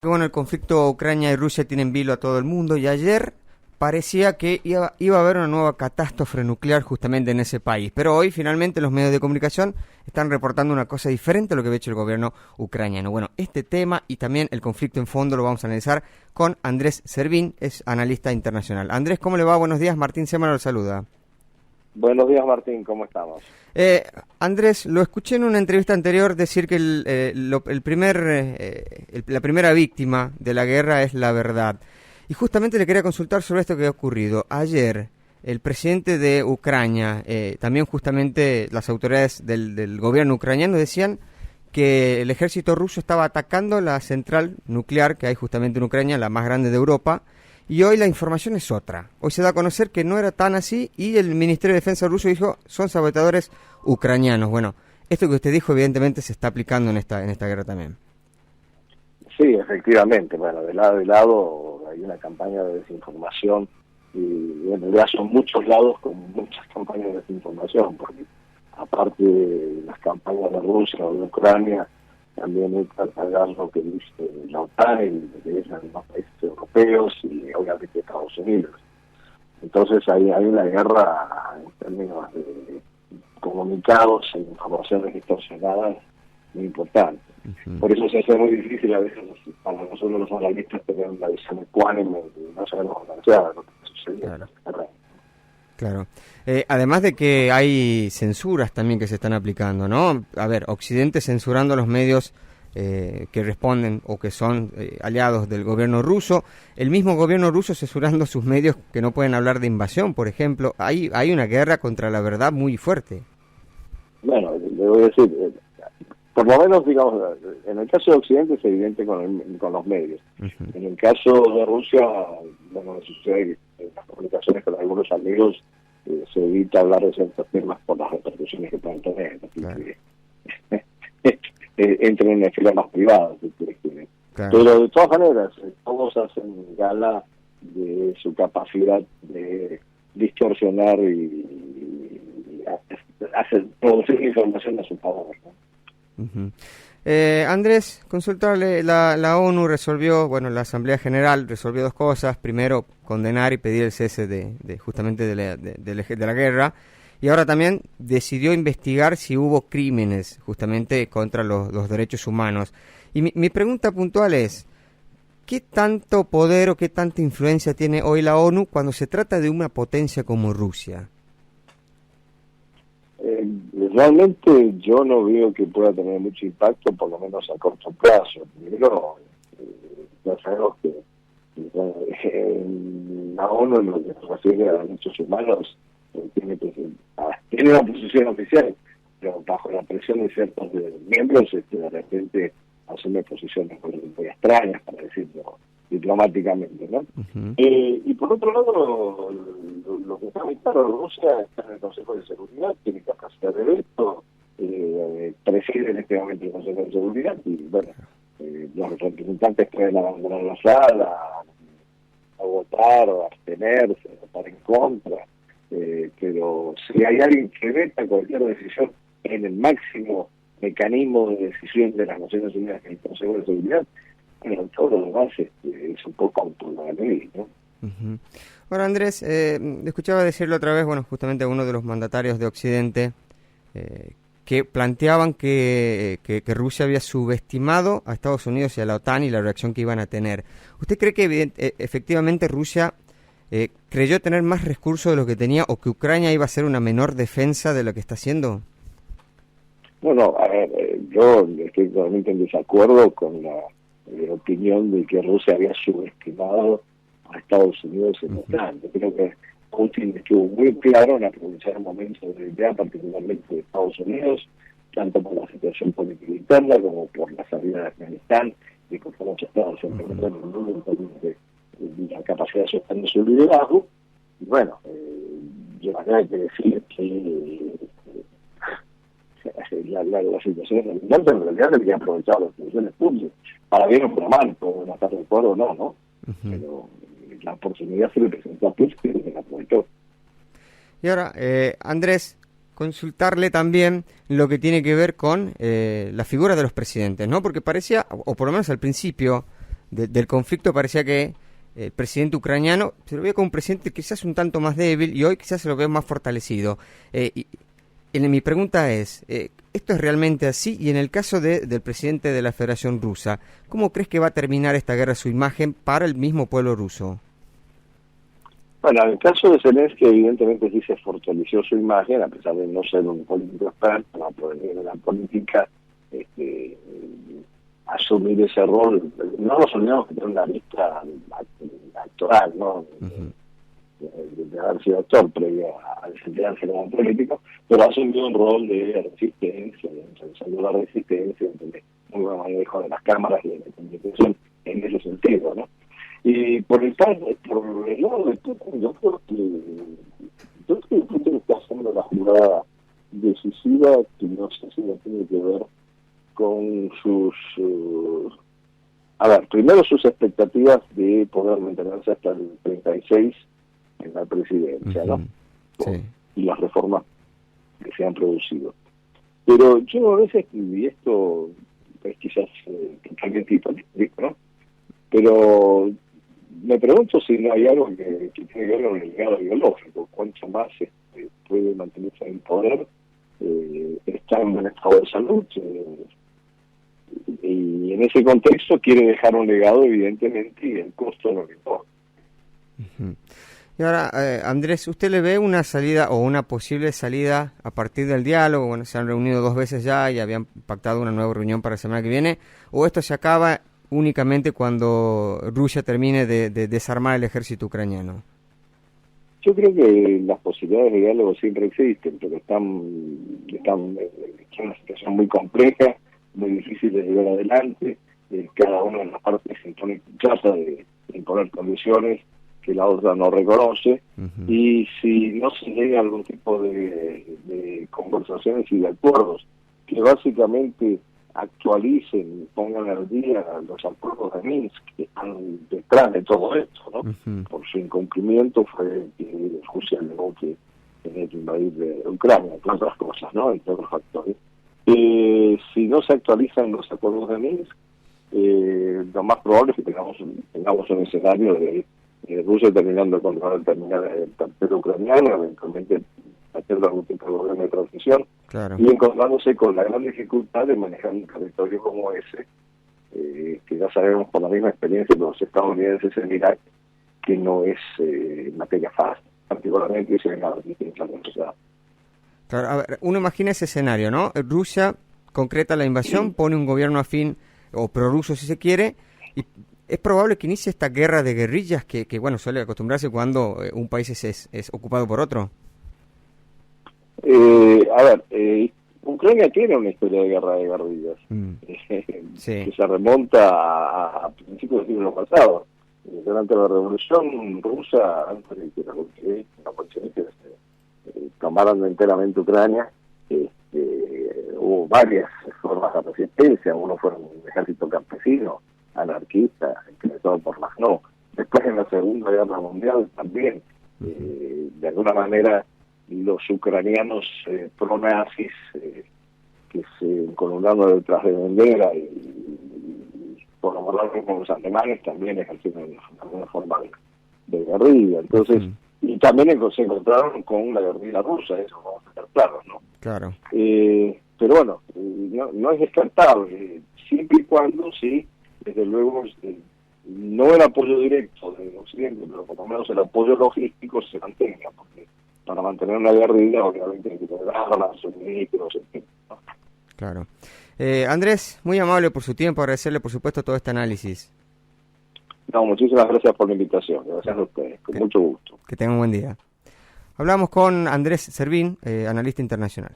Bueno, el conflicto Ucrania y Rusia tiene en vilo a todo el mundo y ayer parecía que iba a haber una nueva catástrofe nuclear justamente en ese país. Pero hoy finalmente los medios de comunicación están reportando una cosa diferente a lo que había hecho el gobierno ucraniano. Bueno, este tema y también el conflicto en fondo lo vamos a analizar con Andrés Servín, es analista internacional. Andrés, ¿cómo le va? Buenos días, Martín Semana lo saluda. Buenos días, Martín, ¿cómo estamos? Andrés, lo escuché en una entrevista anterior decir que la primera víctima de la guerra es la verdad. Y justamente le quería consultar sobre esto que ha ocurrido. Ayer, el presidente de Ucrania, también justamente las autoridades del gobierno ucraniano decían que el ejército ruso estaba atacando la central nuclear que hay justamente en Ucrania, la más grande de Europa. Y hoy la información es otra. Hoy se da a conocer que no era tan así y el Ministerio de Defensa ruso dijo son saboteadores ucranianos. Bueno, esto que usted dijo evidentemente se está aplicando en esta guerra también. Sí, efectivamente. Bueno, de lado hay una campaña de desinformación y bueno, ya son muchos lados con muchas campañas de desinformación, porque aparte de las campañas de Rusia o de Ucrania, también hay que atacar lo que dice la OTAN y lo que dicen los países europeos y obviamente Estados Unidos. Entonces hay una guerra en términos de comunicados e informaciones distorsionadas muy importante. Uh-huh. Por eso se hace muy difícil a veces para nosotros los analistas tener una visión ecuánime y no sabemos balancear lo que sucede. Claro. Además de que hay censuras también que se están aplicando, ¿no? A ver, Occidente censurando a los medios que responden o que son aliados del gobierno ruso, el mismo gobierno ruso censurando sus medios que no pueden hablar de invasión, por ejemplo. Hay una guerra contra la verdad muy fuerte. Bueno, le voy a decir, por lo menos, digamos, en el caso de Occidente es evidente con los medios. Uh-huh. En el caso de Rusia, bueno, sucede que en las comunicaciones con algunos amigos se evita hablar de ciertos temas por las repercusiones que pueden tener. Claro. Entran en esfera más privada, si ustedes quieren. Claro. Pero de todas maneras, todos hacen gala de su capacidad de distorsionar y producir información a su favor, ¿no? Uh-huh. Andrés, consultarle, la ONU resolvió, bueno, la Asamblea General resolvió dos cosas. Primero, condenar y pedir el cese justamente de la guerra. Y ahora también decidió investigar si hubo crímenes justamente contra los derechos humanos. Y mi pregunta puntual es, ¿qué tanto poder o qué tanta influencia tiene hoy la ONU cuando se trata de una potencia como Rusia? Realmente yo no veo que pueda tener mucho impacto, por lo menos a corto plazo. Primero, ya sabemos que la ONU, en lo que se refiere a derechos humanos, tiene una posición oficial, pero bajo la presión de ciertos miembros, de repente asume posiciones muy extrañas, para decirlo diplomáticamente, ¿no? Uh-huh. Y por otro lado, lo que está muy claro, Rusia está en el Consejo de Seguridad, tiene capacidad de veto, preside en este momento el Consejo de Seguridad y bueno, los representantes pueden abandonar la sala, a votar o abstenerse, votar en contra, pero si hay alguien que veta cualquier decisión en el máximo mecanismo de decisión de las Naciones Unidas, que es el Consejo de Seguridad, bueno, todo lo demás es un poco autonomía, ¿no? Uh-huh. Ahora, Andrés, escuchaba decirlo otra vez, bueno, justamente a uno de los mandatarios de Occidente, que planteaban que Rusia había subestimado a Estados Unidos y a la OTAN y la reacción que iban a tener. ¿Usted cree que efectivamente Rusia creyó tener más recursos de lo que tenía o que Ucrania iba a ser una menor defensa de lo que está haciendo? Bueno, a ver, yo estoy totalmente en desacuerdo con la opinión de que Rusia había subestimado a Estados Unidos en la OTAN. Yo creo que Putin estuvo muy claro en aprovechar momentos de debilidad, particularmente de Estados Unidos, tanto por la situación política interna como por la salida de Afganistán y por cómo se estaba enfrentando el mundo en términos de la capacidad de sostener su liderazgo. Y bueno, yo hay que decir que la situación en realidad debería aprovechar las instituciones públicas, para bien o para mal, pueden estar de acuerdo o no, ¿no? Uh-huh. Pero la oportunidad se le presentó a Putin y se la aprovechó. Y ahora, Andrés, consultarle también lo que tiene que ver con la figura de los presidentes, ¿no? Porque parecía, o por lo menos al principio, del conflicto parecía que el presidente ucraniano se lo veía como un presidente quizás un tanto más débil y hoy quizás se lo ve más fortalecido. Mi pregunta es, ¿esto es realmente así? Y en el caso del presidente de la Federación Rusa, ¿cómo crees que va a terminar esta guerra, su imagen, para el mismo pueblo ruso? Bueno, en el caso de Zelensky, evidentemente sí se fortaleció su imagen, a pesar de no ser un político experto, no provenir de la política, asumir ese rol. No nos olvidemos que tiene una lista actoral, ¿no? De haber sido actor previo a desempeñarse como político, pero ha asumido un rol de resistencia, de la resistencia, de muy buen manejo de las cámaras y de la comunicación en ese sentido, ¿no? Y por el lado de Putin, yo creo que Putin está haciendo la jugada decisiva, que no sé si no tiene que ver con primero sus expectativas de poder mantenerse hasta el 36 en la presidencia, ¿no? Sí. Y las reformas que se han producido. Pero yo a veces, y esto es quizás totalmente hipotético, ¿no? Pero me pregunto si no hay algo que tiene que ver con el legado biológico. Cuanto más puede mantenerse en poder, está en buen estado de salud. Y en ese contexto quiere dejar un legado, evidentemente, y el costo no le importa. Y ahora, Andrés, ¿usted le ve una salida o una posible salida a partir del diálogo? Bueno, se han reunido 2 veces ya y habían pactado una nueva reunión para la semana que viene. ¿O esto se acaba únicamente cuando Rusia termine de desarmar el ejército ucraniano? Yo creo que las posibilidades de diálogo siempre existen, pero están en una situación muy compleja, muy difícil de llevar adelante. Cada una de las partes trata de imponer condiciones que la otra no reconoce, y si no se llega a algún tipo de conversaciones y de acuerdos que básicamente actualicen, pongan al día los acuerdos de Minsk que están detrás de todo esto, ¿no? Por su incumplimiento fue que Rusia alegó que tenía que invadir Ucrania, entre otras cosas, ¿no? Entre otros factores. Si no se actualizan los acuerdos de Minsk, lo más probable es que tengamos un escenario de Rusia terminando de controlar el territorio ucraniano, eventualmente haciendo algún tipo de gobierno de transición, claro, y encontrándose con la gran dificultad de manejar un territorio como ese, que ya sabemos por la misma experiencia de los estadounidenses en Irak, que no es materia fácil, particularmente si venga la distinta sociedad. Claro, a ver, uno imagina ese escenario, ¿no? Rusia concreta la invasión, pone un gobierno afín o prorruso si se quiere, y es probable que inicie esta guerra de guerrillas que bueno, suele acostumbrarse cuando un país es ocupado por otro. Ucrania tiene una historia de guerra de guerrillas Sí. que se remonta a principios del siglo pasado. Durante la Revolución Rusa, antes de que los bolcheviques tomaran enteramente Ucrania, hubo varias formas de resistencia. Uno fue un ejército campesino, anarquista, encabezado por Magnó. Después, en la Segunda Guerra Mundial, también, de alguna manera, los ucranianos pro-nazis que se columnaron detrás de bandera y por lo menos con los alemanes también ejercieron alguna forma de guerrilla. Entonces, y también se encontraron con la guerrilla rusa, eso vamos a estar claros, ¿no? Claro. Pero bueno, no es descartable, siempre y cuando, sí, desde luego, no el apoyo directo del Occidente, pero por lo menos el apoyo logístico se mantenga, porque para mantener una guerrilla obviamente hay que tener armas, suministros, etc. Claro. Andrés, muy amable por su tiempo, agradecerle por supuesto todo este análisis. No, muchísimas gracias por la invitación, gracias a ustedes, con mucho gusto. Que tengan un buen día. Hablamos con Andrés Servín, analista internacional.